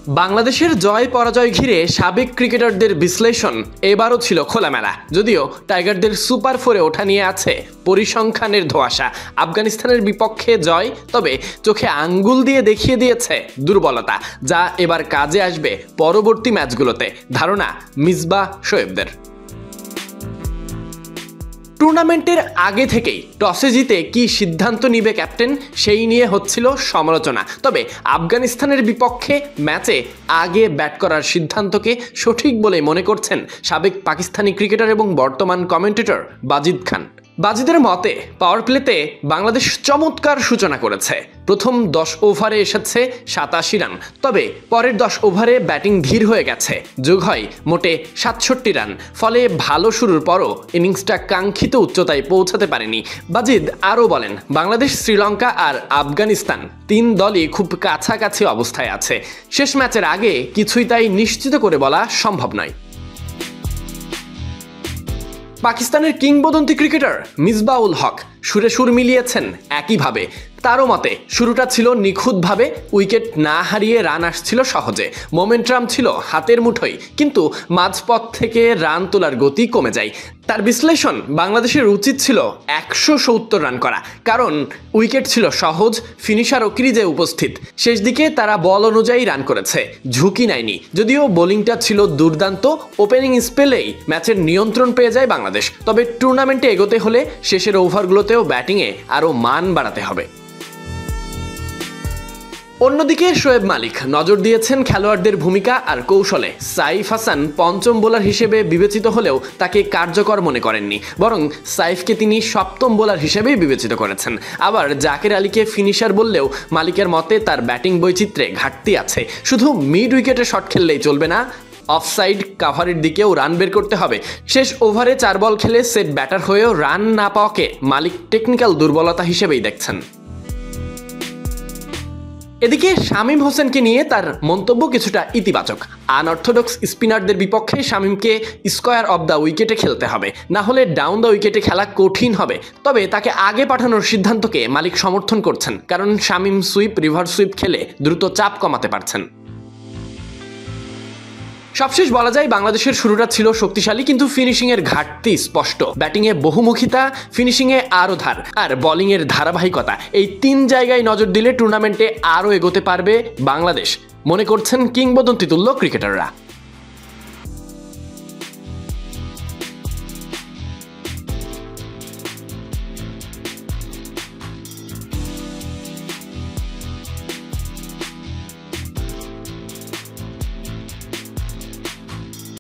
বাংলাদেশের জয় পরাজয় ঘিরে সাবেক ক্রিকেটারদের বিশ্লেষণ এবারও ছিল খোলামেলা। যদিও টাইগারদের সুপার ফোরে ওঠা নিয়ে আছে পরিসংখ্যানের ধোঁয়াশা। আফগানিস্তানের বিপক্ষে জয়, তবে চোখে আঙ্গুল দিয়ে দেখিয়ে দিয়েছে দুর্বলতা, যা এবার কাজে আসবে পরবর্তী ম্যাচগুলোতে। ধারণা মিসবাহ শোয়েবদের। টুর্নামেন্টের আগে থেকেই টসে জিতে কি সিদ্ধান্ত নিবে ক্যাপ্টেন, সেই নিয়ে হচ্ছিল সমালোচনা। তবে আফগানিস্তানের বিপক্ষে ম্যাচে আগে ব্যাট করার সিদ্ধান্তকে সঠিক বলে মনে করছেন সাবেক পাকিস্তানি ক্রিকেটার এবং বর্তমান কমেন্টেটর বাজিদ খান। বাজিদের মতে পাওয়ার প্লেতে বাংলাদেশ চমৎকার সূচনা করেছে। প্রথম 10 ওভারে এসেছে 87 রান, তবে পরের 10 ওভারে ব্যাটিং ধীর হয়ে গেছে। যোগ হয় মোটে 67 রান। ফলে ভালো শুরুর পরও ইনিংসটা কাঙ্ক্ষিত উচ্চতায় পৌঁছাতে পারেনি। বাজিদ আরও বলেন, বাংলাদেশ, শ্রীলঙ্কা আর আফগানিস্তান 3 দলই খুব কাছাকাছি অবস্থায় আছে। শেষ ম্যাচের আগে কিছুই তাই নিশ্চিত করে বলা সম্ভব নয়। পাকিস্তানের কিংবদন্তি ক্রিকেটার মিসবাহ-উল হক সুরে সুর মিলিয়েছেন একইভাবে। তারও মতে শুরুটা ছিল নিখুঁতভাবে, উইকেট না হারিয়ে রান আসছিল সহজে, মোমেন্টাম ছিল হাতের মুঠোয়, কিন্তু মাঝপথ থেকে রান তোলার গতি কমে যায়। তার বিশ্লেষণ, বাংলাদেশের উচিত ছিল 170 রান করা, কারণ উইকেট ছিল সহজ, ফিনিশারও ক্রিজে উপস্থিত। শেষ দিকে তারা বল অনুযায়ী রান করেছে, ঝুঁকি নেয়নি। যদিও বোলিংটা ছিল দুর্দান্ত, ওপেনিং স্পেলেই ম্যাচের নিয়ন্ত্রণ পেয়ে যায় বাংলাদেশ। তবে টুর্নামেন্টে এগোতে হলে শেষের ওভারগুলোতেও ব্যাটিংয়ে আরও মান বাড়াতে হবে। অন্যদিকে শোয়েব মালিক নজর দিয়েছেন খেলোয়াড়দের ভূমিকা আর কৌশলে। সাইফ হাসান পঞ্চম বোলার হিসেবে বিবেচিত হলেও তাকে কার্যকর মনে করেননি, বরং সাইফকে তিনি সপ্তম বোলার হিসেবেই বিবেচিত করেছেন। আবার জাকের আলীকে ফিনিশার বললেও মালিকের মতে তার ব্যাটিং বৈচিত্র্যে ঘাটতি আছে। শুধু মিড উইকেটে শট খেললেই চলবে না, অফসাইড কাভারের দিকেও রান বের করতে হবে। শেষ ওভারে 4 বল খেলে সেট ব্যাটার হয়েও রান না পাওয়াকে মালিক টেকনিক্যাল দুর্বলতা হিসেবেই দেখছেন। এদিকে শামীম হোসেনকে নিয়ে তার মন্তব্য কিছুটা ইতিবাচক। আনঅর্থোডক্স স্পিনারদের বিপক্ষে শামীমকে স্কোয়ার অব দ্য উইকেটে খেলতে হবে, না হলে ডাউন দ্য উইকেটে খেলা কঠিন হবে। তবে তাকে আগে পাঠানোর সিদ্ধান্তকে মালিক সমর্থন করছেন, কারণ শামীম সুইপ, রিভার্স সুইপ খেলে দ্রুত চাপ কমাতে পারছেন। সবশেষ বলা যায়, বাংলাদেশের শুরুটা ছিল শক্তিশালী, কিন্তু ফিনিশিংয়ের ঘাটতি স্পষ্ট। ব্যাটিংয়ে বহুমুখিতা, ফিনিশিংয়ে আরও ধার, আর বোলিংয়ের ধারাবাহিকতা, এই 3 জায়গায় নজর দিলে টুর্নামেন্টে আরও এগোতে পারবে বাংলাদেশ, মনে করছেন কিংবদন্তিতুল্য ক্রিকেটাররা।